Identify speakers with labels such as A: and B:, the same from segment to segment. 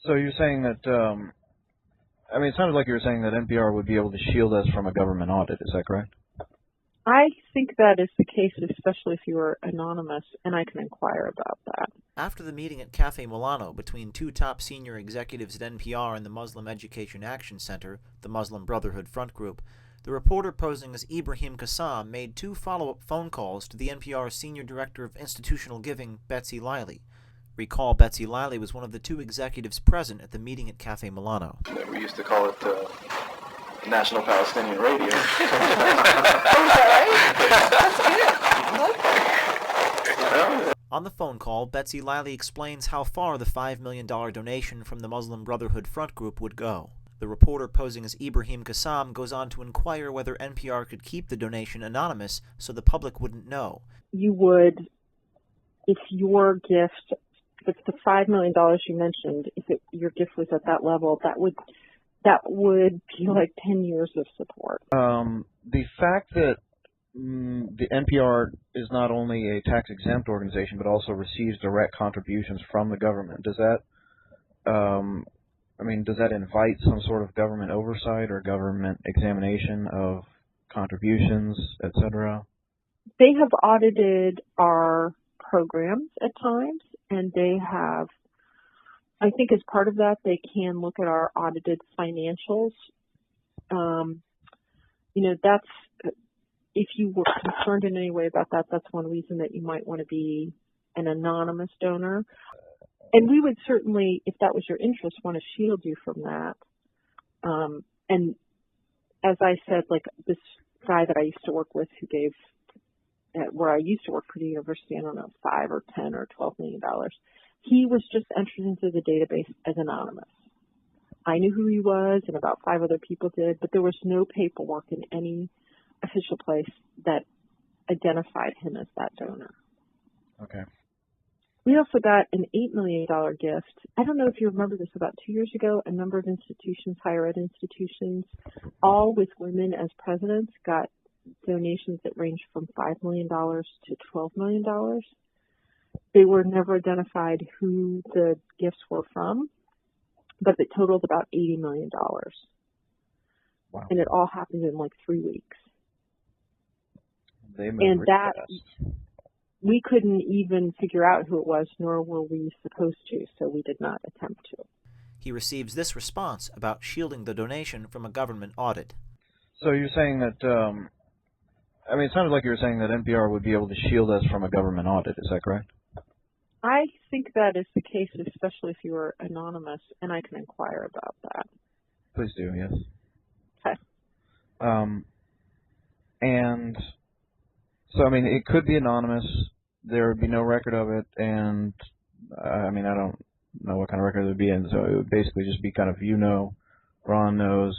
A: So you're saying that, I mean, it sounded like you were saying that NPR would be able to shield us from a government audit. Is that correct?
B: I think that is the case, especially if you are anonymous, and I can inquire about that.
C: After the meeting at Cafe Milano between two top senior executives at NPR and the Muslim Education Action Center, the Muslim Brotherhood front group, the reporter posing as Ibrahmim Kasaam made two follow-up phone calls to the NPR Senior Director of Institutional Giving, Betsy Liley. Recall, Betsy Liley was one of the two executives present at the meeting at Cafe Milano.
D: We used to call it National Palestinian Radio.
B: Okay, that's good. I like that.
C: On the phone call, Betsy Liley explains how far the $5 million donation from the Muslim Brotherhood front group would go. The reporter posing as Ibrahmim Kasaam goes on to inquire whether NPR could keep the donation anonymous so the public wouldn't know.
B: You would, if your gift, if the $5 million you mentioned, if your gift was at that level, that would be like 10 years of support.
A: The fact that the NPR is not only a tax-exempt organization but also receives direct contributions from the government, does that, does that invite some sort of government oversight or government examination of contributions, etc.?
B: They have audited our programs at times, and they have, I think as part of that, they can look at our audited financials. That's, if you were concerned in any way about that, that's one reason that you might want to be an anonymous donor. And we would certainly, if that was your interest, want to shield you from that. And as I said, like this guy that I used to work with who gave, where I used to work for the university, I don't know, $5 or $10 or $12 million. He was just entered into the database as anonymous. I knew who he was, and about 5 other people did, but there was no paperwork in any official place that identified him as that donor.
A: Okay.
B: We also got an $8 million gift. I don't know if you remember this, about 2 years ago, a number of institutions, higher ed institutions, all with women as presidents, got donations that ranged from $5 million to $12 million. They were never identified who the gifts were from, but it totaled about $80 million.
A: Wow.
B: And it all happened in like 3 weeks.
A: They moved
B: and
A: really
B: that
A: fast.
B: We couldn't even figure out who it was, nor were we supposed to, so we did not attempt to.
C: He receives this response about shielding the donation from a government audit.
A: So you're saying that, it sounded like you were saying that NPR would be able to shield us from a government audit. Is that correct?
B: I think that is the case, especially if you are anonymous, and I can inquire about that.
A: Please do, yes.
B: Okay.
A: And so, it could be anonymous. There would be no record of it, and, I don't know what kind of record there would be, and so it would basically just be kind of, Ron knows,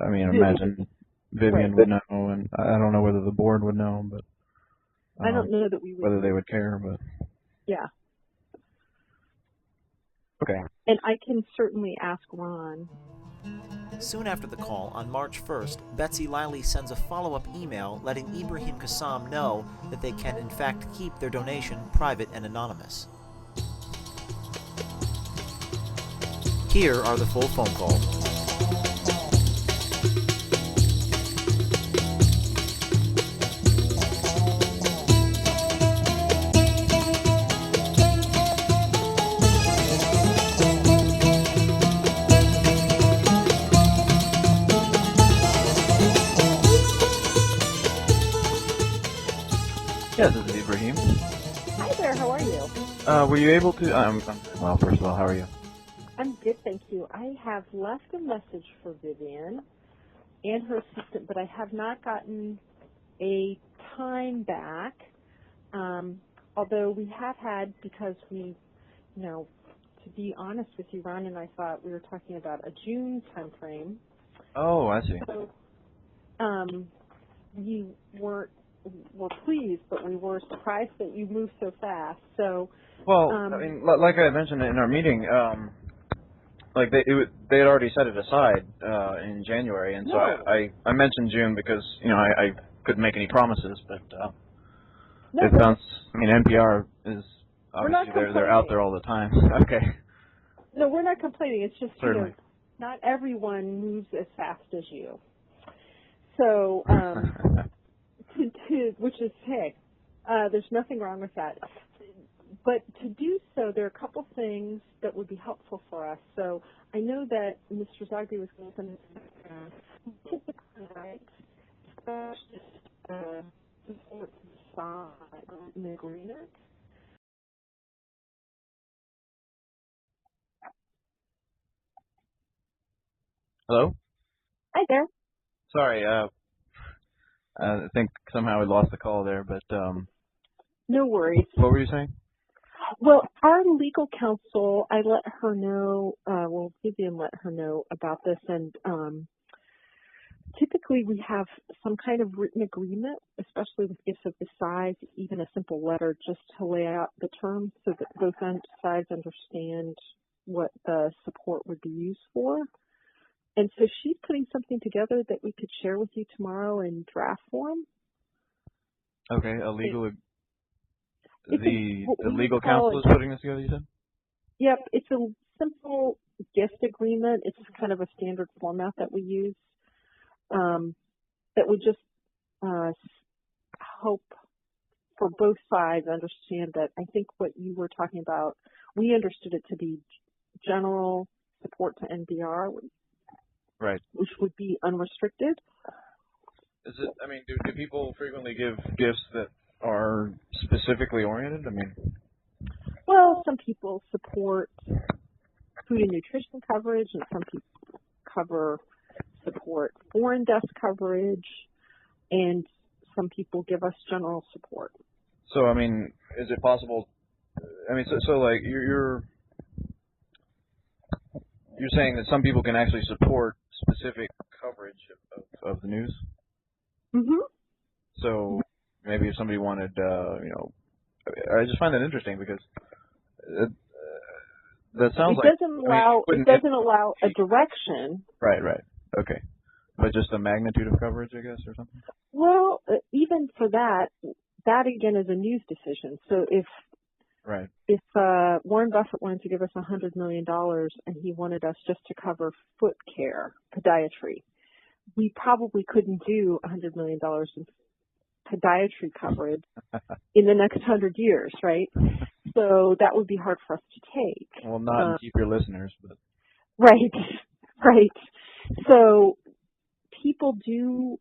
A: imagine Vivian would know, and I don't know whether the board would know, but
B: I don't know that we would.
A: Whether they would care, but
B: yeah.
A: Okay.
B: And I can certainly ask Ron.
C: Soon after the call, on March 1st, Betsy Liley sends a follow-up email letting Ibrahmim Kasaam know that they can in fact keep their donation private and anonymous. Here are the full phone calls.
A: Yes, this is Ibrahim.
B: Hi there, how are you?
A: Were you able to, well, first of all, how are you?
B: I'm good, thank you. I have left a message for Vivian and her assistant, but I have not gotten a time back, although we have had, because we, to be honest with you, Ron and I thought we were talking about a June time frame.
A: Oh, I see.
B: So, we were pleased, but we were surprised that you moved so fast. So,
A: well, like I mentioned in our meeting, they had already set it aside in January, and so I mentioned June because I couldn't make any promises, but it sounds. NPR is obviously they're out there all the time. Okay.
B: No, we're not complaining. It's just,
A: Certainly.
B: not everyone moves as fast as you. So, which is, hey, there's nothing wrong with that. But to do so, there are a couple things that would be helpful for us. So I know that Mr. Zagri was going to send us typically, right, support side in the agreement.
A: Hello?
B: Hi there.
A: Sorry, I think somehow we lost the call there, but
B: No worries.
A: what were you saying?
B: Well, our legal counsel, I let her know, Vivian let her know about this, and typically we have some kind of written agreement, especially with gifts of this size, even a simple letter just to lay out the terms so that both sides understand what the support would be used for. And so she's putting something together that we could share with you tomorrow in draft form.
A: Okay, the legal
B: call
A: counsel is putting this together, you said?
B: Yep, it's a simple gift agreement. It's kind of a standard format that we use that would just help for both sides understand that. I think what you were talking about, we understood it to be general support to NPR,
A: Right.
B: which would be unrestricted.
A: Is it? I mean, do people frequently give gifts that are specifically oriented? I mean,
B: well, some people support food and nutrition coverage, and some people support foreign desk coverage, and some people give us general support.
A: so I mean, is it possible? I mean, so like you're saying that some people can actually support specific coverage of the news.
B: Mm-hmm.
A: So maybe if somebody wanted, I just find that interesting because that sounds
B: It doesn't allow a direction.
A: Right. Okay. But just the magnitude of coverage, I guess, or something?
B: Well, even for that again is a news decision. So if Warren Buffett wanted to give us $100 million and he wanted us just to cover foot care, podiatry, we probably couldn't do $100 million in podiatry coverage in the next 100 years, right? So that would be hard for us to take.
A: Well, not keep your listeners, but
B: right. So people do,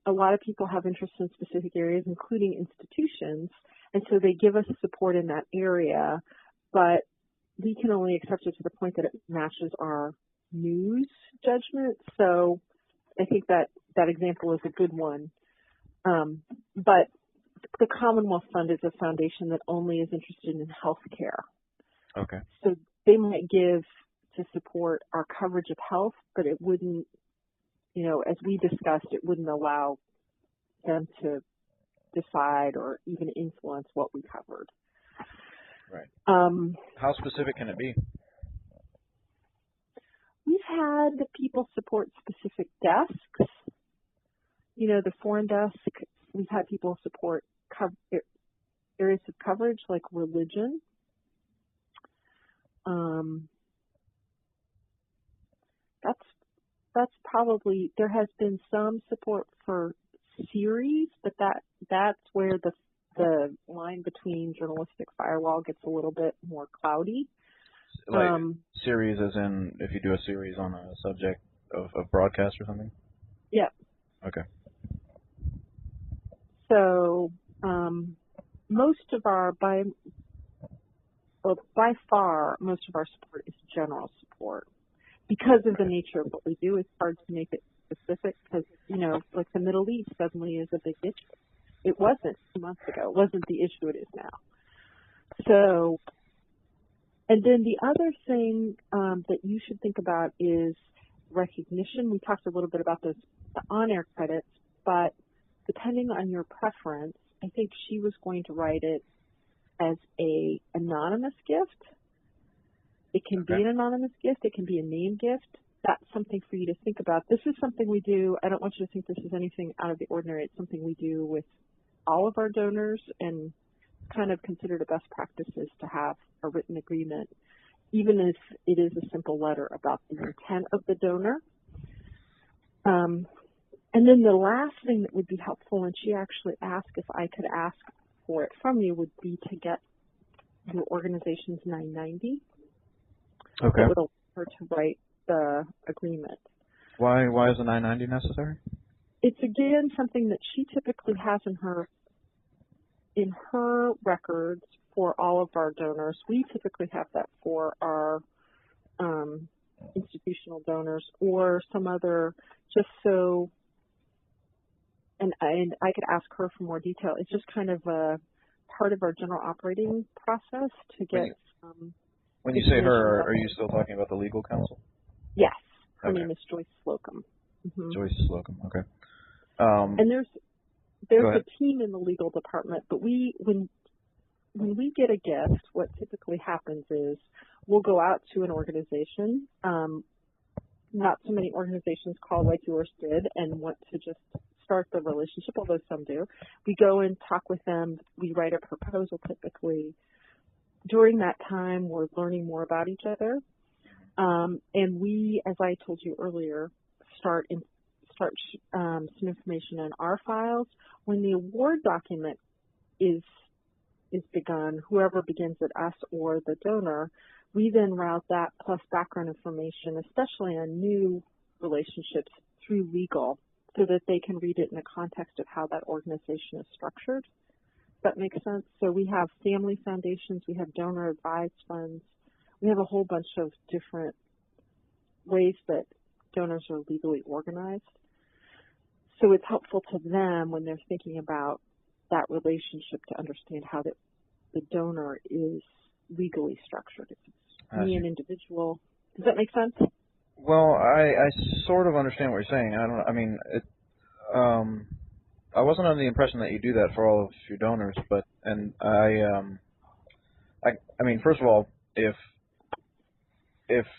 B: a lot of people have interest in specific areas, including institutions, and so they give us support in that area, but we can only accept it to the point that it matches our news judgment. So I think that example is a good one. But the Commonwealth Fund is a foundation that only is interested in health care.
A: okay.
B: So they might give to support our coverage of health, but it wouldn't, as we discussed, it wouldn't allow them to decide or even influence what we covered.
A: Right. How specific can it be?
B: We've had people support specific desks. The foreign desk, we've had people support areas of coverage like religion. That's probably, there has been some support for series, but that's where the line between journalistic firewall gets a little bit more cloudy.
A: Like series as in if you do a series on a subject of broadcast or something?
B: Yeah.
A: Okay.
B: So most of our, by far, most of our support is general support. Because of the nature of what we do, it's hard to make it specific because, like the Middle East suddenly is a big issue. It wasn't 2 months ago. It wasn't the issue it is now. So, and then the other thing that you should think about is recognition. We talked a little bit about the on-air credits, but depending on your preference, I think she was going to write it as a anonymous gift. It can be an anonymous gift. It can be a name gift. That's something for you to think about. This is something we do. I don't want you to think this is anything out of the ordinary. It's something we do with all of our donors and kind of considered a best practice is to have a written agreement. even if it is a simple letter about the intent of the donor. And then the last thing that would be helpful, and she actually asked if I could ask for it from you, would be to get your organization's 990.
A: Okay.
B: That would allow her to write the agreement.
A: Why is the 990 necessary?
B: It's, again, something that she typically has in her records for all of our donors. We typically have that for our institutional donors or some other, just so, and I could ask her for more detail. It's just kind of a part of our general operating process to get
A: when you say her, are you still talking about the legal counsel?
B: Yes. Her
A: Okay.
B: name is Joyce Slocum. Mm-hmm.
A: Joyce Slocum, okay.
B: And there's a team in the legal department, but when we get a gift, what typically happens is we'll go out to an organization. Not so many organizations call like yours did and want to just start the relationship, although some do. We go and talk with them. We write a proposal typically. During that time, we're learning more about each other. And we, as I told you earlier, start some information in our files. When the award document is begun, whoever begins it, us or the donor, we then route that plus background information, especially on new relationships, through legal so that they can read it in the context of how that organization is structured. Does that make sense? So we have family foundations, we have donor advised funds, we have a whole bunch of different ways that donors are legally organized. So it's helpful to them when they're thinking about that relationship to understand how the donor is legally structured. If it's me, an individual. Does that make sense?
A: Well, I sort of understand what you're saying. I wasn't under the impression that you do that for all of your donors, but I mean, first of all, if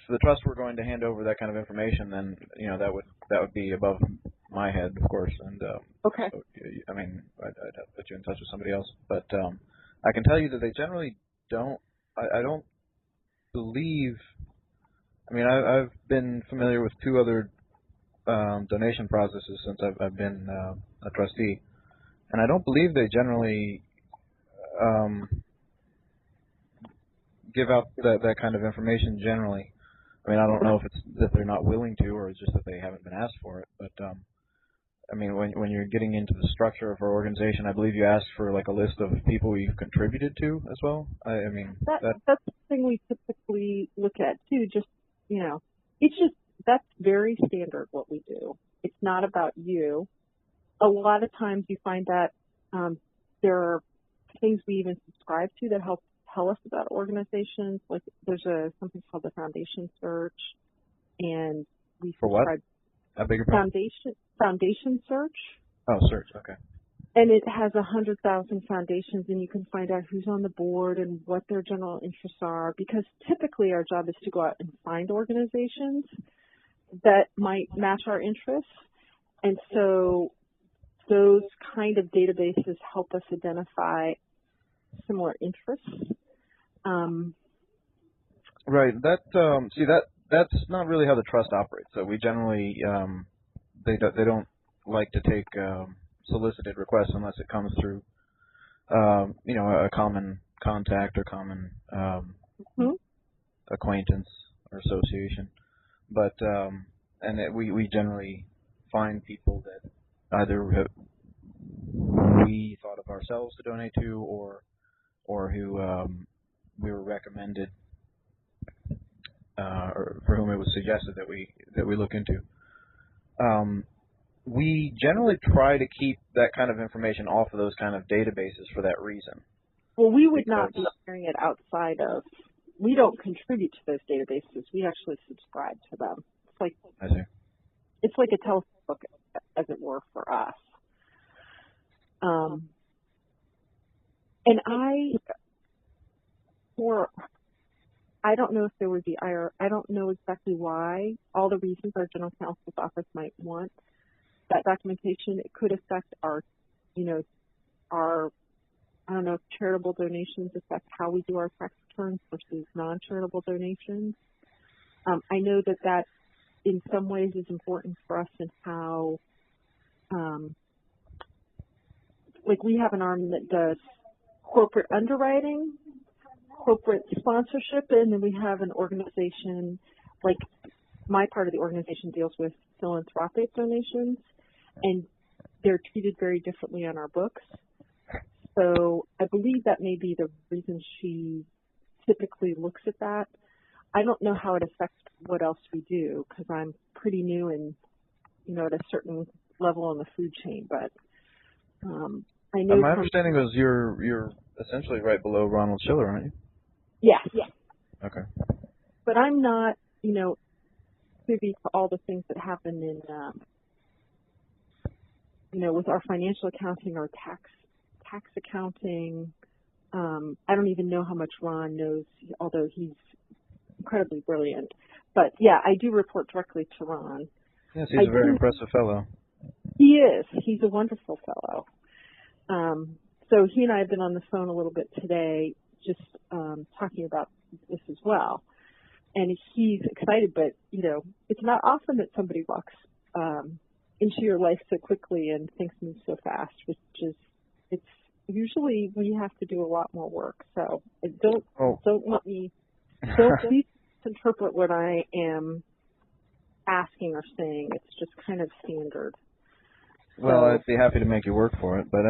A: the trust were going to hand over that kind of information, then that would be above my head, of course, and
B: okay.
A: So, I mean, I'd have to put you in touch with somebody else, but I can tell you that they generally don't. I don't believe. I mean, I've been familiar with two other donation processes since I've been a trustee, and I don't believe they generally give out that kind of information generally. I mean, I don't know if it's that they're not willing to or it's just that they haven't been asked for it, but I mean, when you're getting into the structure of our organization, I believe you asked for like a list of people you've contributed to as well. I mean,
B: that's the thing we typically look at too. Just it's just that's very standard what we do. It's not about you. A lot of times you find that there are things we even subscribe to that help tell us about organizations. Like there's something called the foundation search, and we
A: for
B: subscribe.
A: What? I beg your
B: pardon? Foundation search.
A: Oh, search. Okay.
B: And it has 100,000 foundations, and you can find out who's on the board and what their general interests are. Because typically our job is to go out and find organizations that might match our interests, and so those kind of databases help us identify similar interests.
A: Right. That's not really how the trust operates. So we generally they don't like to take solicited requests unless it comes through a common contact or common acquaintance or association. But we generally find people that either we thought of ourselves to donate to or who we were recommended or for whom it was suggested that we look into. We generally try to keep that kind of information off of those kind of databases for that reason.
B: Well, we would not be sharing it outside of. We don't contribute to those databases. We actually subscribe to them. It's like
A: I see.
B: It's like a telephone book, as it were, for us. And I don't know if there would be I don't know exactly why. All the reasons our general counsel's office might want that documentation. It could affect our I don't know if charitable donations affect how we do our tax returns versus non-charitable donations. I know that in some ways is important for us in how, like we have an arm that does corporate underwriting, corporate sponsorship, and then we have an organization, like my part of the organization deals with philanthropic donations, and they're treated very differently on our books. So I believe that may be the reason she typically looks at that. I don't know how it affects what else we do because I'm pretty new and, at a certain level on the food chain. But I know
A: my understanding was you're essentially right below Ronald Schiller, aren't you?
B: Yes. Yeah.
A: Okay.
B: But I'm not, privy to all the things that happen in, with our financial accounting or tax accounting. I don't even know how much Ron knows, although he's incredibly brilliant. But yeah, I do report directly to Ron.
A: Yes, he's a very impressive fellow.
B: He is. He's a wonderful fellow. So he and I have been on the phone a little bit today, just talking about this as well. And he's excited, but it's not often that somebody walks into your life so quickly and things move so fast, which is it's usually we have to do a lot more work. So don't please interpret what I am asking or saying. It's just kind of standard.
A: Well,
B: so,
A: I'd be happy to make you work for it, but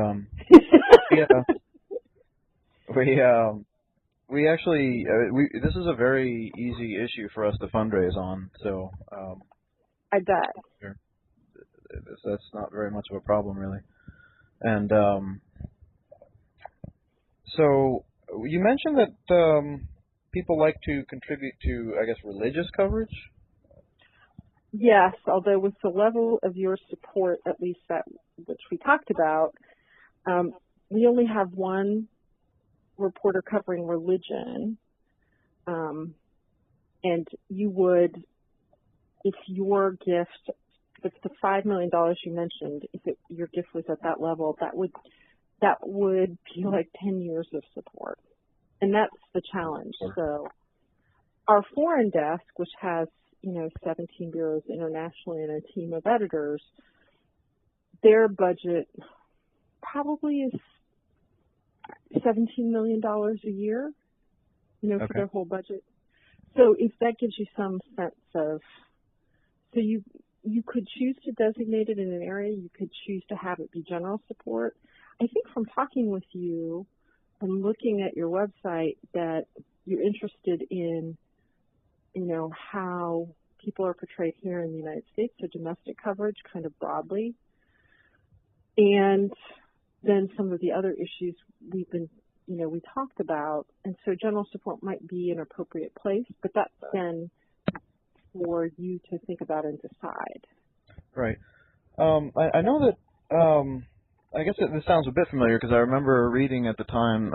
A: we actually this is a very easy issue for us to fundraise on. So
B: I bet.
A: Sure. That's not very much of a problem, really. And so you mentioned that people like to contribute to, I guess, religious coverage?
B: Yes, although with the level of your support, at least that which we talked about, we only have one reporter covering religion. And you would, if your gift, if the $5 million you mentioned, your gift was at that level, that would be like 10 years of support. And that's the challenge. So our foreign desk, which has 17 bureaus internationally and a team of editors, their budget probably is $17 million a year, for their whole budget. So if that gives you some sense of, so you could choose to designate it in an area, you could choose to have it be general support. I think from talking with you and looking at your website that you're interested in how people are portrayed here in the United States, so domestic coverage kind of broadly. And then some of the other issues we've been, we talked about. And so general support might be an appropriate place, but that's then for you to think about and decide. Right.
A: I know that, I guess this sounds a bit familiar because I remember reading at the time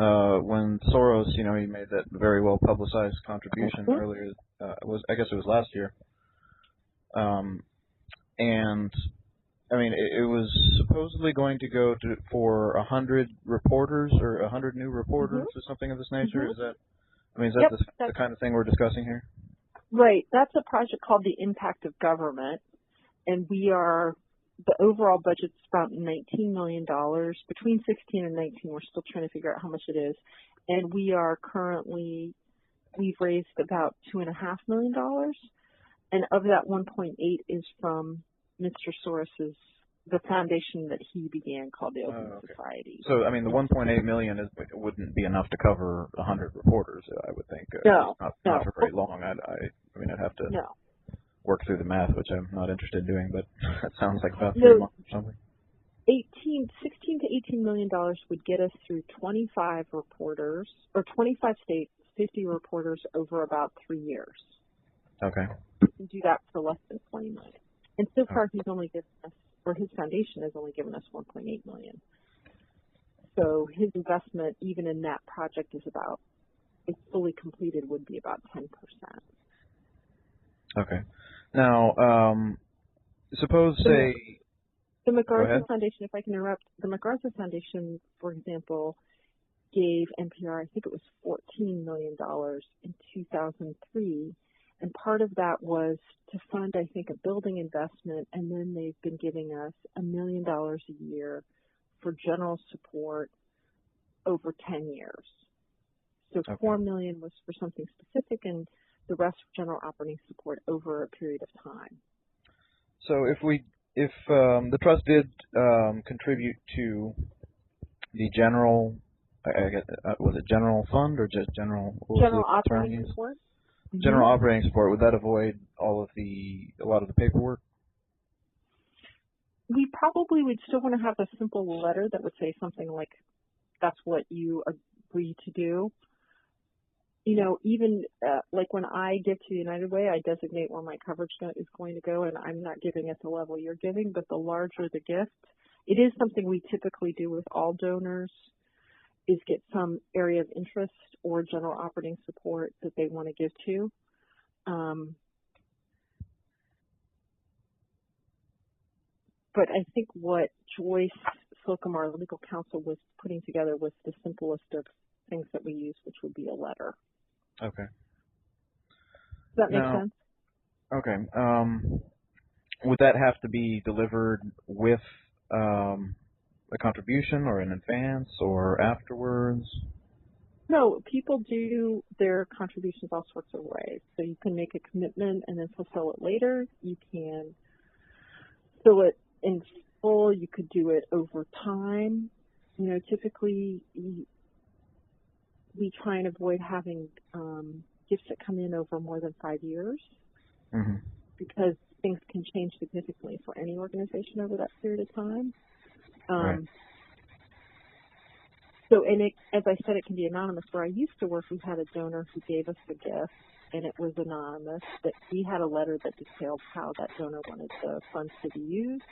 A: when Soros, he made that very well publicized contribution earlier. I guess it was last year. And I mean, it was supposedly going to go for 100 reporters or 100 new reporters or something of this nature. Is that? I mean, is that the kind of thing we're discussing here?
B: Right. That's a project called The Impact of Government, and the overall budget's about $19 million. Between 16 and 19, we're still trying to figure out how much it is. And we've raised about $2.5 million. And of that 1.8 is from Mr. Soros's, the foundation that he began called the Open Society.
A: So, I mean, the 1.8 million wouldn't be enough to cover 100 reporters, I would think.
B: No.
A: Not for very long. I'd have to work through the math, which I'm not interested in doing, but that sounds like about 3 months or something.
B: 16 to $18 million would get us through 25 reporters, or 25 states, 50 reporters over about 3 years.
A: Okay.
B: We can do that for less than $20 million. And so far, he's only given us, or his foundation has only given us $1.8 million. So his investment, even in that project, is about, if fully completed, would be about 10%.
A: Okay. Now, suppose,
B: the MacArthur Foundation, if I can interrupt, the MacArthur Foundation, for example, gave NPR, I think it was $14 million in 2003. And part of that was to fund, I think, a building investment. And then they've been giving us $1 million a year for general support over 10 years. So
A: Okay.
B: $4 million was for something specific, and the rest for general operating support over a period of time.
A: So if the trust did contribute to the general, I guess, was it general fund or just general?
B: General operating support.
A: General operating support, would that avoid a lot of the paperwork?
B: We probably would still want to have a simple letter that would say something like, that's what you agree to do. You know, even like when I give to the United Way, I designate where my coverage is going to go, and I'm not giving at the level you're giving, but the larger the gift, it is something we typically do with all donors, is get some area of interest or general operating support that they want to give to. But I think what Joyce Slocum, our legal counsel, was putting together was the simplest of things that we use, which would be a letter.
A: Okay.
B: Does that make sense?
A: Okay. Would that have to be delivered with a contribution, or in advance, or afterwards?
B: No, people do their contributions all sorts of ways. So you can make a commitment and then fulfill it later. You can fill it in full. You could do it over time. You know, typically we try and avoid having gifts that come in over more than 5 years, because things can change significantly for any organization over that period of time.
A: Right.
B: So, and it, as I said, it can be anonymous. Where I used to work, we had a donor who gave us the gift, and it was anonymous. That we had a letter that detailed how that donor wanted the funds to be used,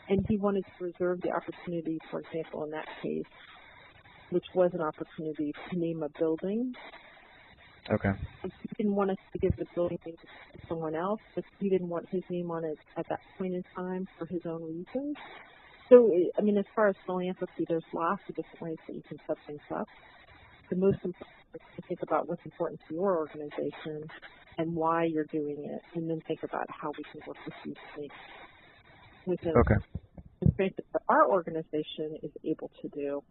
B: and he wanted to reserve the opportunity, for example, in that case, which was an opportunity to name a building.
A: Okay.
B: He didn't want us to give the building name to someone else, but he didn't want his name on it at that point in time for his own reasons. So, I mean, as far as philanthropy, there's lots of different ways that you can set things up. The most important is to think about what's important to your organization and why you're doing it, and then think about how we can work with you to make within constraints that our organization is able to do,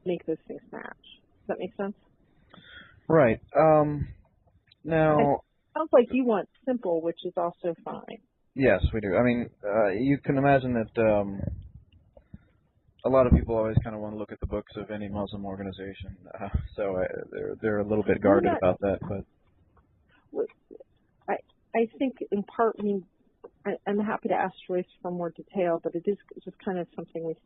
B: make those things match. Does that make sense?
A: Right. Now,
B: it sounds like you want simple, which is also fine.
A: Yes, we do. I mean, you can imagine that a lot of people always kind of want to look at the books of any Muslim organization, so they're a little bit guarded about that. But
B: I think in part, I mean, I'm happy to ask Joyce for more detail, but it is just kind of something we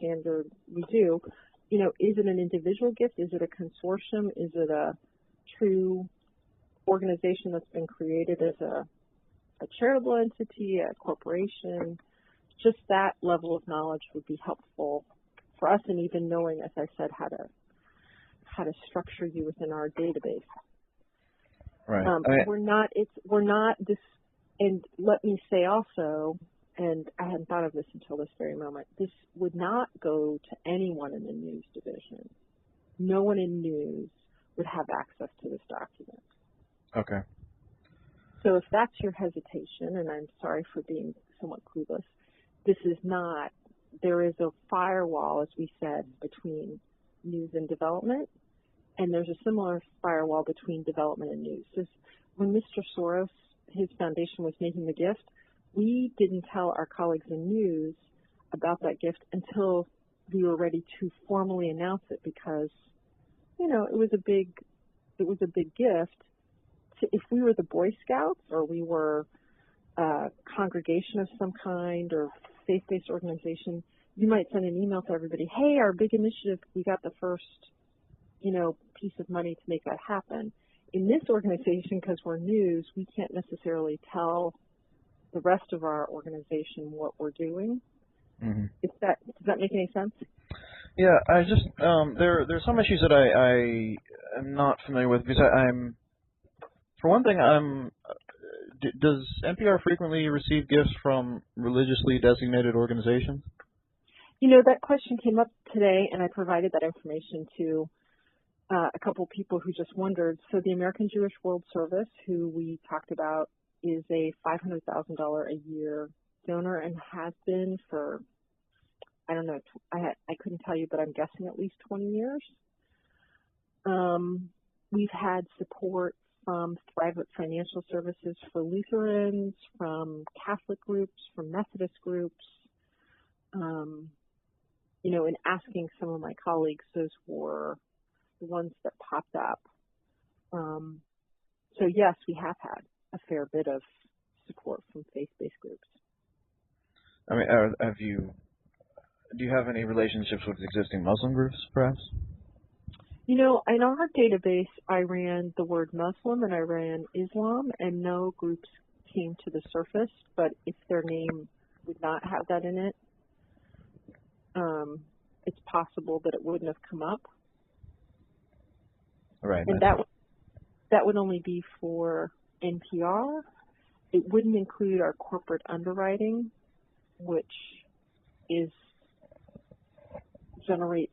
B: do. You know, is it an individual gift? Is it a consortium? Is it a true organization that's been created as a charitable entity, a corporation? Just that level of knowledge would be helpful for us, and even knowing, as I said, how to structure you within our database.
A: Right.
B: We're not this. And let me say also, and I hadn't thought of this until this very moment, this would not go to anyone in the news division. No one in news would have access to this document.
A: Okay.
B: So if that's your hesitation, and I'm sorry for being somewhat clueless, this is not, there is a firewall, as we said, between news and development, and there's a similar firewall between development and news. So when Mr. Soros, his foundation, was making the gift, we didn't tell our colleagues in news about that gift until we were ready to formally announce it, because, you know, it was a big gift. If we were the Boy Scouts, or we were a congregation of some kind, or faith-based organization, you might send an email to everybody, hey, our big initiative, we got the first, you know, piece of money to make that happen. In this organization, because we're news, we can't necessarily tell the rest of our organization what we're doing.
A: Mm-hmm.
B: Does that make any sense?
A: Yeah, I just there's some issues that I am not familiar with, because I'm, for one thing, does NPR frequently receive gifts from religiously designated organizations?
B: You know, that question came up today, and I provided that information to a couple people who just wondered. So the American Jewish World Service, who we talked about, is a $500,000 a year donor and has been for, I don't know, I couldn't tell you, but I'm guessing at least 20 years. We've had support from Private Financial Services for Lutherans, from Catholic groups, from Methodist groups. In asking some of my colleagues, those were the ones that popped up. So yes, we have had a fair bit of support from faith-based groups.
A: I mean, do you have any relationships with existing Muslim groups, perhaps?
B: In our database, I ran the word Muslim and I ran Islam, and no groups came to the surface, but if their name would not have that in it, it's possible that it wouldn't have come up.
A: Right.
B: And that would only be for NPR. It wouldn't include our corporate underwriting, which generates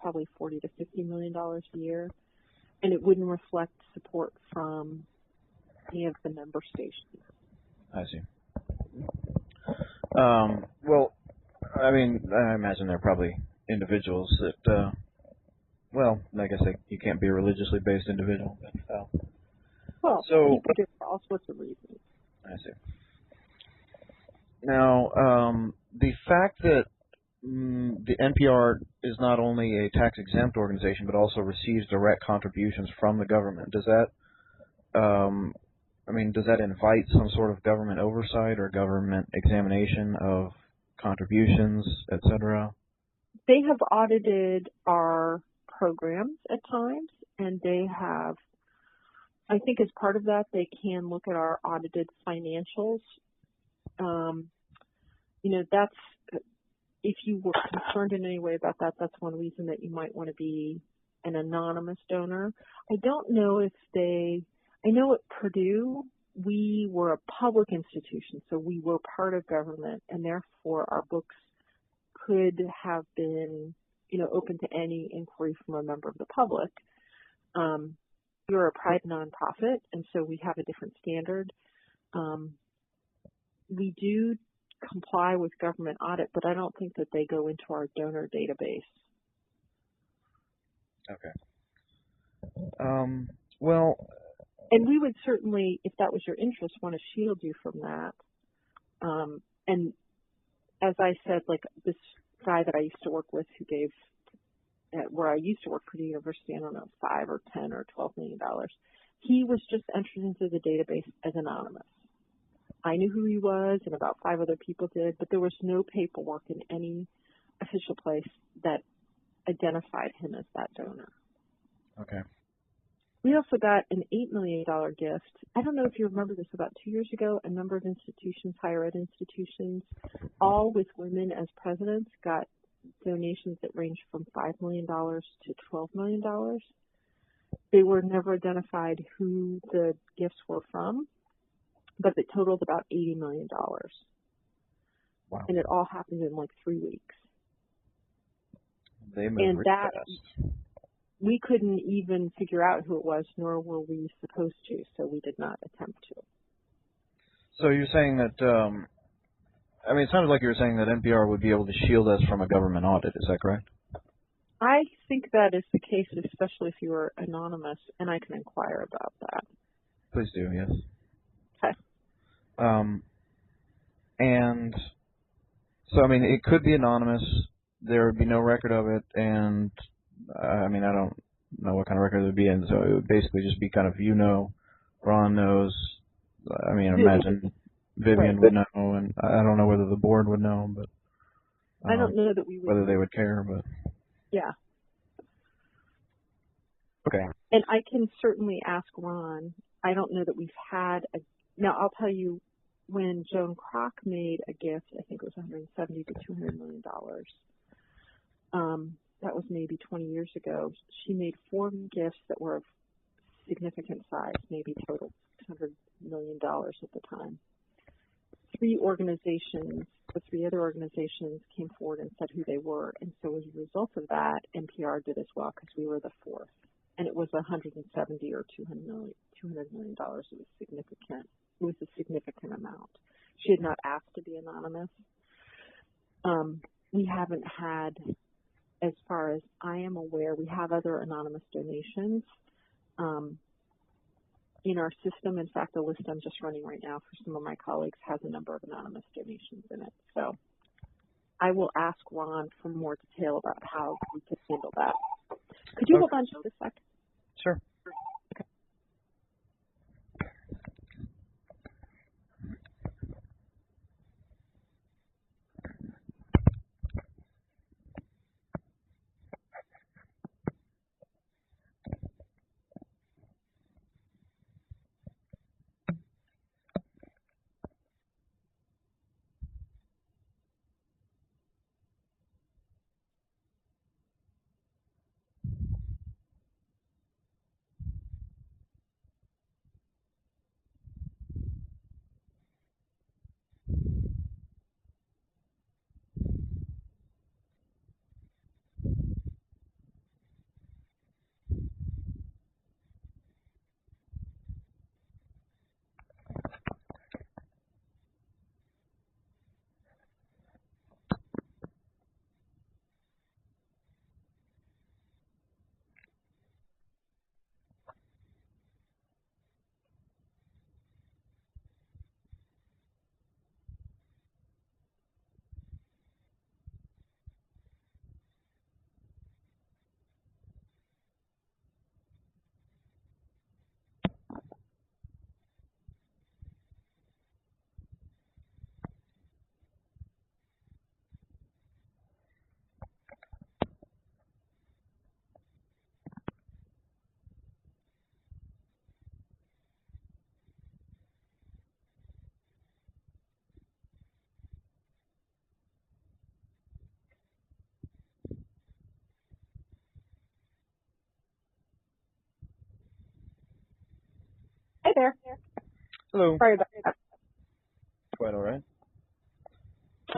B: probably $40 to $50 million a year, and it wouldn't reflect support from any of the member stations.
A: I see. Well, I mean, I imagine there are probably individuals that, I guess you can't be a religiously based individual. But,
B: people do for all sorts of reasons.
A: I see. Now, the fact that the NPR is not only a tax-exempt organization, but also receives direct contributions from the government, does that invite some sort of government oversight or government examination of contributions, etc.?
B: They have audited our programs at times, and they have, I think as part of that, they can look at our audited financials. If you were concerned in any way about that, that's one reason that you might want to be an anonymous donor. I don't know I know at Purdue, we were a public institution, so we were part of government, and therefore our books could have been, open to any inquiry from a member of the public. We're a private nonprofit, and so we have a different standard. We do comply with government audit, but I don't think that they go into our donor database.
A: Okay.
B: And we would certainly, if that was your interest, want to shield you from that. And as I said, like this guy that I used to work with who gave, where I used to work for the university, I don't know, $5 or $10 or $12 million. He was just entered into the database as anonymous. I knew who he was, and about 5 other people did, but there was no paperwork in any official place that identified him as that donor.
A: Okay.
B: We also got an $8 million gift. I don't know if you remember this, about 2 years ago, a number of institutions, higher ed institutions, all with women as presidents, got donations that ranged from $5 million to $12 million. They were never identified who the gifts were from, but it totaled about $80 million.
A: Wow.
B: And it all happened in like 3 weeks.
A: They moved
B: and
A: really
B: that
A: fast.
B: We couldn't even figure out who it was, nor were we supposed to, so we did not attempt to.
A: So you're saying that, it sounded like you were saying that NPR would be able to shield us from a government audit. Is that correct?
B: I think that is the case, especially if you are anonymous, and I can inquire about that.
A: Please do, yes.
B: Okay.
A: And so, it could be anonymous. There would be no record of it, and I don't know what kind of record there would be in, so it would basically just be kind of, Ron knows. I imagine Vivian would know, and I don't know whether the board would know, but
B: I don't know that we would.
A: Whether they would care, but
B: yeah.
A: Okay.
B: And I can certainly ask Ron. I don't know that we've had a. Now I'll tell you, when Joan Kroc made a gift, I think it was $170 to $200 million. That was maybe 20 years ago. She made 4 gifts that were of significant size, maybe total $600 million at the time. three organizations, the three other organizations came forward and said who they were. And so as a result of that, NPR did as well because we were the fourth. And it was $170 or $200 million. It was significant. It was a significant amount. She had not asked to be anonymous. We haven't had, as far as I am aware, we have other anonymous donations in our system. In fact, the list I'm just running right now for some of my colleagues has a number of anonymous donations in it. So I will ask Ron for more detail about how we could handle that. Could you hold on just a sec?
A: Sure.
B: Hi there.
A: Hello.
B: Sorry about that.
A: Quite all right.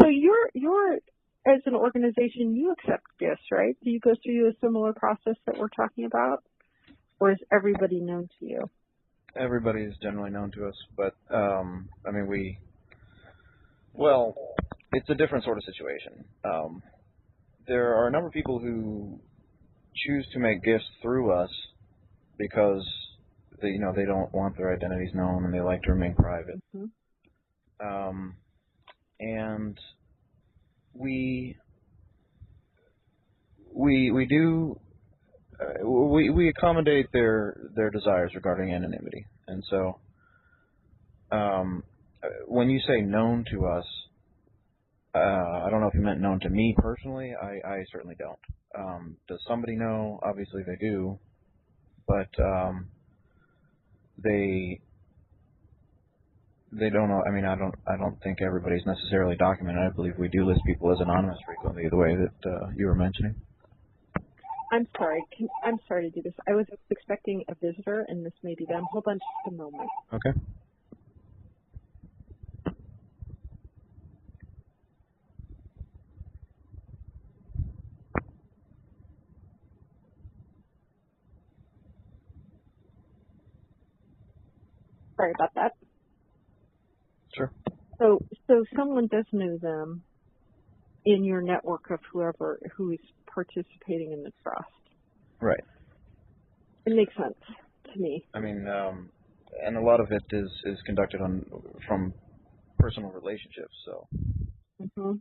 B: So you're as an organization, you accept gifts, right? Do you go through a similar process that we're talking about, or is everybody known to you?
A: Everybody is generally known to us, but I mean, it's a different sort of situation. There are a number of people who choose to make gifts through us because they don't want their identities known and they like to remain private.
B: Mm-hmm.
A: And we do we accommodate their desires regarding anonymity, and so when you say known to us, I don't know if you meant known to me personally. I certainly don't. Does somebody know? Obviously they do, but they don't know. I mean, I don't think everybody's necessarily documented. I believe we do list people as anonymous frequently, the way that you were mentioning.
B: I'm sorry. I'm sorry to do this. I was expecting a visitor, and this may be them. Hold on just a moment.
A: Okay.
B: Sorry about that.
A: Sure.
B: So someone does know them in your network of whoever who is participating in the trust.
A: Right.
B: It makes sense to me.
A: I mean, and a lot of it is conducted from personal relationships. So,
B: Mm-hmm.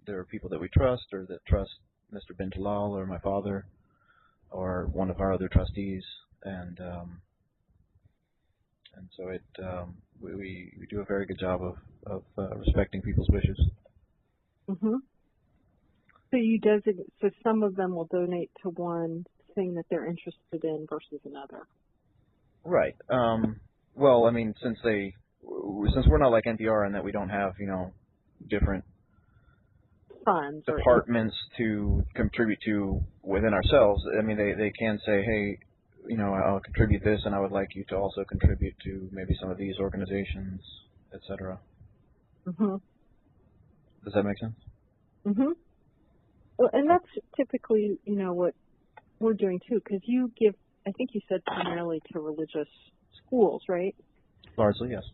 A: there are people that we trust, or that trust Mr. Bin Talal, or my father, or one of our other trustees, and so we do a very good job of respecting people's wishes.
B: Mm-hmm. So some of them will donate to one thing that they're interested in versus another.
A: Right. Well, I mean, since we're not like NPR in that we don't have different
B: Funds
A: departments to contribute to within ourselves. I mean, they can say, hey, I'll contribute this, and I would like you to also contribute to maybe some of these organizations, etc.
B: Mhm.
A: Does that make sense?
B: Mhm. Well, and that's typically, what we're doing too, because you give, I think you said primarily to religious schools, right?
A: Largely, yes.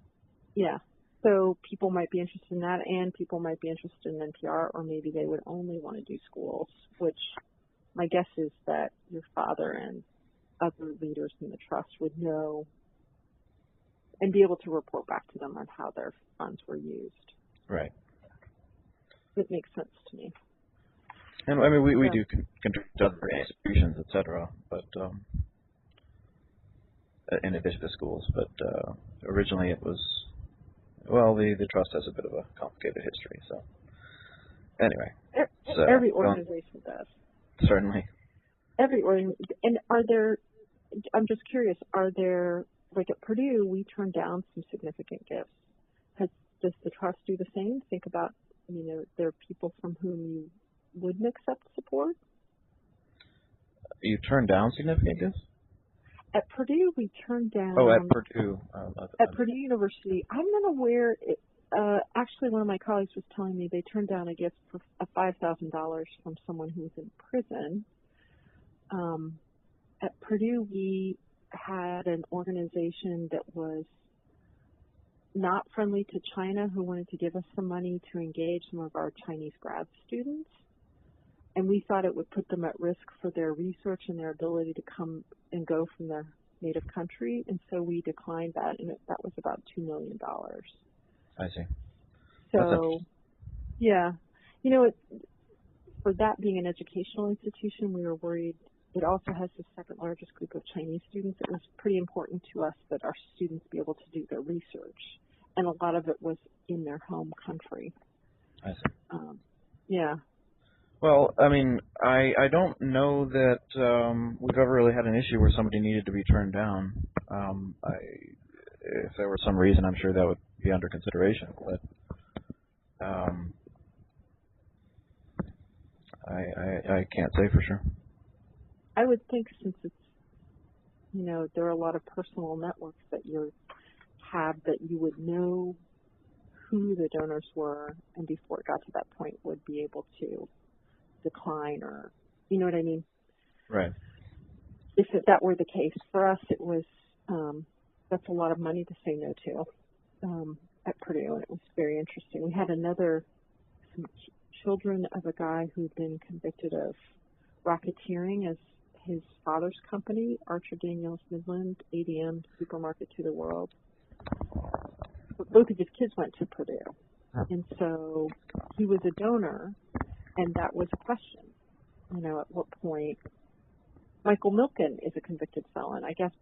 B: Yeah. So people might be interested in that, and people might be interested in NPR, or maybe they would only want to do schools, which my guess is that your father and other leaders in the trust would know and be able to report back to them on how their funds were used.
A: Right.
B: It makes sense to me.
A: And I mean, we do contribute to other institutions, etc. But in addition to schools, but originally it was, well, the trust has a bit of a complicated history. So anyway,
B: Every organization does.
A: Certainly.
B: Every organization. And are there? I'm just curious. Are there, like at Purdue, we turned down some significant gifts. Does the trust do the same? Think about, there are people from whom you wouldn't accept support.
A: You turned down significant gifts?
B: At Purdue, we turned down.
A: Oh, at Purdue.
B: At Purdue University, I'm not aware. Actually, one of my colleagues was telling me they turned down a gift for $5,000 from someone who was in prison. At Purdue, we had an organization that was not friendly to China who wanted to give us some money to engage some of our Chinese grad students. And we thought it would put them at risk for their research and their ability to come and go from their native country. And so we declined that, and that was about $2 million.
A: I see.
B: So, yeah. For that being an educational institution, we were worried. It also has the second largest group of Chinese students. It was pretty important to us that our students be able to do their research. And a lot of it was in their home country.
A: I see.
B: Yeah.
A: Well, I mean, I don't know that we've ever really had an issue where somebody needed to be turned down. If there were some reason, I'm sure that would be under consideration. But I can't say for sure.
B: I would think since it's, there are a lot of personal networks that you have, that you would know who the donors were, and before it got to that point would be able to decline, or, you know what I mean?
A: Right.
B: If that were the case. For us, it was, that's a lot of money to say no to at Purdue, and it was very interesting. We had some children of a guy who'd been convicted of racketeering as his father's company, Archer Daniels Midland, ADM, Supermarket to the World. Both of his kids went to Purdue. And so he was a donor, and that was a question. At what point? Michael Milken is a convicted felon. I guess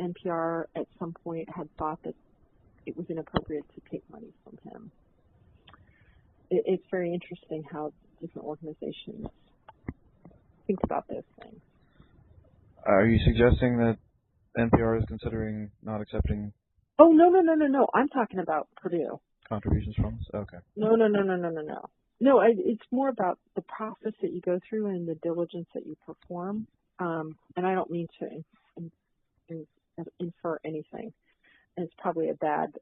B: NPR at some point had thought that it was inappropriate to take money from him. It's very interesting how different organizations think about those things.
A: Are you suggesting that NPR is considering not accepting?
B: Oh, no. I'm talking about Purdue.
A: Contributions from us? Okay.
B: No. No, it's more about the process that you go through and the diligence that you perform. And I don't mean to infer anything. It's probably a bad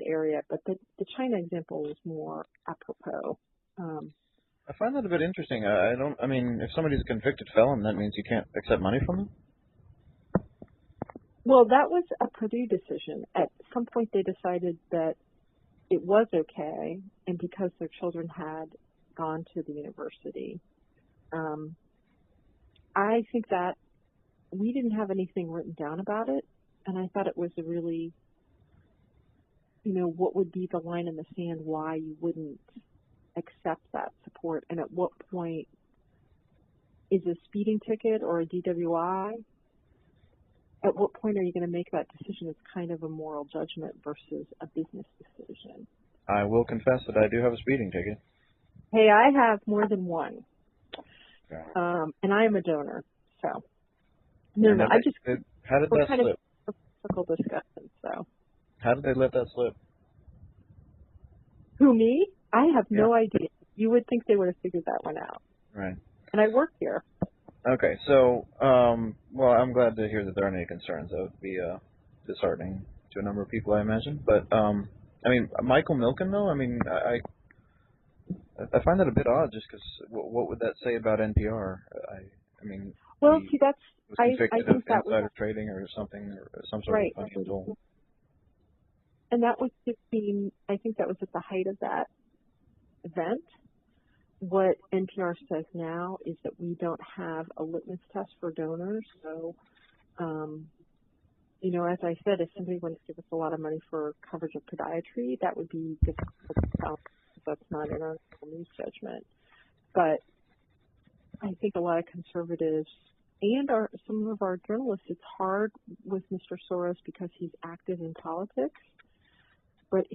B: area, but the China example is more apropos.
A: I find that a bit interesting. I mean, if somebody's a convicted felon, that means you can't accept money from them?
B: Well, that was a Purdue decision. At some point, they decided that it was okay, and because their children had gone to the university, I think that we didn't have anything written down about it, and I thought it was a really, what would be the line in the sand why you wouldn't accept that support, and at what point is a speeding ticket or a DWI? At what point are you going to make that decision? It's kind of a moral judgment versus a business decision.
A: I will confess that I do have a speeding ticket.
B: Hey, I have more than one.
A: Okay.
B: And I am a donor, so.
A: How did that slip?
B: Of typical discussion, so.
A: How did they let that slip?
B: Who, me? I have no idea. You would think they would have figured that one out.
A: Right.
B: And I work here.
A: Okay, so Well, I'm glad to hear that there aren't any concerns. That would be disheartening to a number of people, I imagine. But I mean, Michael Milken, though. I mean, I find that a bit odd, just because what would that say about NPR? I mean,
B: Well,
A: he
B: see, that's
A: was
B: I
A: convicted of
B: think that was
A: insider trading or something, or some sort of
B: right,
A: financial.
B: and that was 15. I think that was at the height of that event. What NPR says now is that we don't have a litmus test for donors. So, you know, as I said, if somebody wanted to give us a lot of money for coverage of podiatry, that would be difficult to tell. That's not in our news judgment. But I think a lot of conservatives and some of our journalists, it's hard with Mr. Soros because he's active in politics. But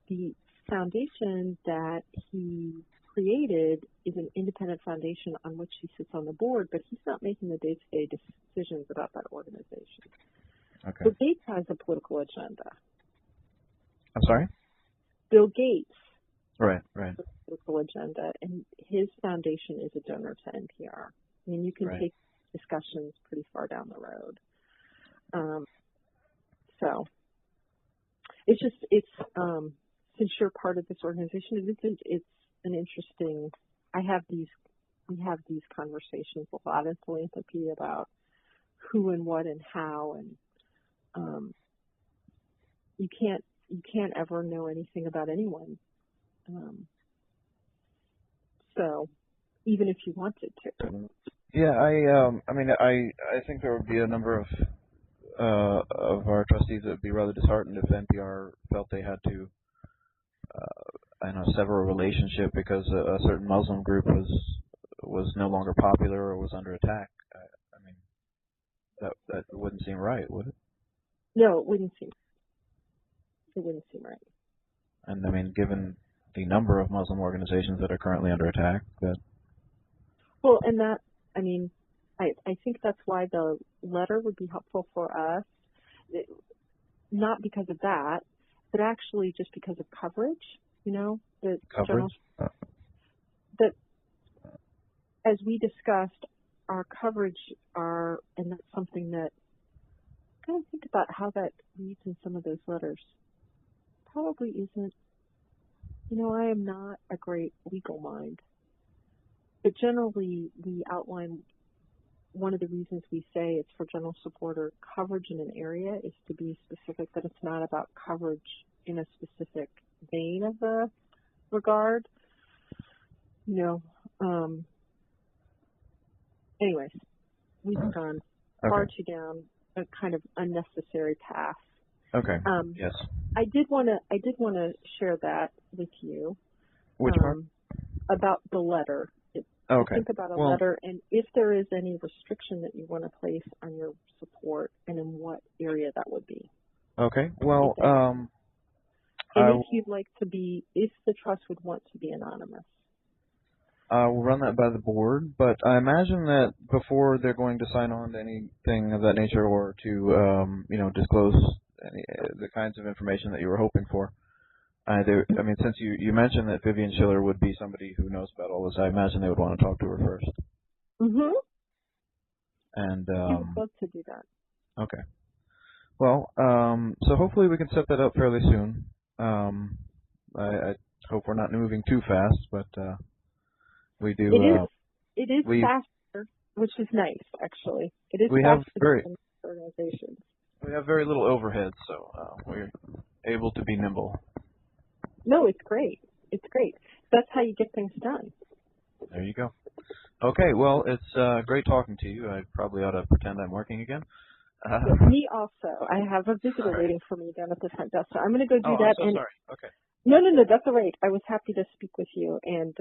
B: the foundation that he created is an independent foundation on which he sits on the board, but he's not making the day-to-day decisions about that organization.
A: Okay.
B: Bill Gates has a political agenda.
A: I'm sorry?
B: Bill Gates
A: Right.
B: has a political agenda, and his foundation is a donor to NPR. I mean, you can take discussions pretty far down the road. So it's just, since you're part of this organization, it's an interesting, we have these conversations a lot in philanthropy about who and what and how, and you can't ever know anything about anyone. So even if you wanted to.
A: Yeah, I mean, I think there would be a number of our trustees that would be rather disheartened if NPR felt they had to, sever a relationship because a certain Muslim group was no longer popular or was under attack. I mean, that wouldn't seem right, would it?
B: No, it wouldn't seem right.
A: And I mean, given the number of Muslim organizations that are currently under attack,
B: well, and that, I mean, I think that's why the letter would be helpful for us, not because of that, but actually just because of coverage, you know, that as we discussed, our coverage and that's something that, kind of think about how that reads in some of those letters. Probably isn't, you know, I am not a great legal mind, but generally we outline one of the reasons we say it's for general support or coverage in an area is to be specific, that it's not about coverage in a specific vein of the regard. You know, anyways, we've gone far too down a kind of unnecessary path.
A: Okay. Yes.
B: I did want to share that with you.
A: Which part?
B: About the letter.
A: Okay.
B: Think about a letter, and if there is any restriction that you want to place on your support, and in what area that would be.
A: Okay. Well,
B: and if you'd like to be, if the trust would want to be anonymous.
A: We'll run that by the board, but I imagine that before they're going to sign on to anything of that nature or to, disclose the kinds of information that you were hoping for, I mean, since you mentioned that Vivian Schiller would be somebody who knows about all this, I imagine they would want to talk to her first.
B: Mm-hmm.
A: And
B: she would love to do that.
A: Okay. Well, so hopefully we can set that up fairly soon. I hope we're not moving too fast, but we do.
B: It is faster, which is nice, actually. It is faster than organizations.
A: We have very little overhead, so we're able to be nimble.
B: No, it's great. It's great. That's how you get things done.
A: There you go. Okay, well, it's great talking to you. I probably ought to pretend I'm working again.
B: Me also. I have a visitor waiting for me down at the front desk, so I'm going to go do that.
A: I'm so sorry. Okay.
B: No, that's all right. I was happy to speak with you, and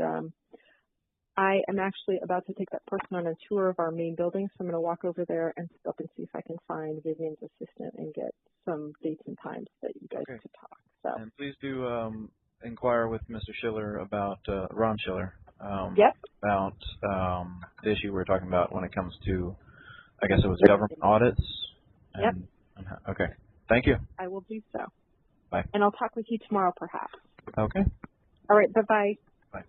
B: I am actually about to take that person on a tour of our main building, so I'm going to walk over there and stop and see if I can find Vivian's assistant and get some dates and times that you guys could talk. So. And
A: please do inquire with Mr. Schiller about Ron Schiller. About the issue we were talking about when it comes to, I guess it was government audits. Okay. Thank you.
B: I will do so.
A: Bye.
B: And I'll talk with you tomorrow, perhaps.
A: Okay.
B: All right. Bye-bye.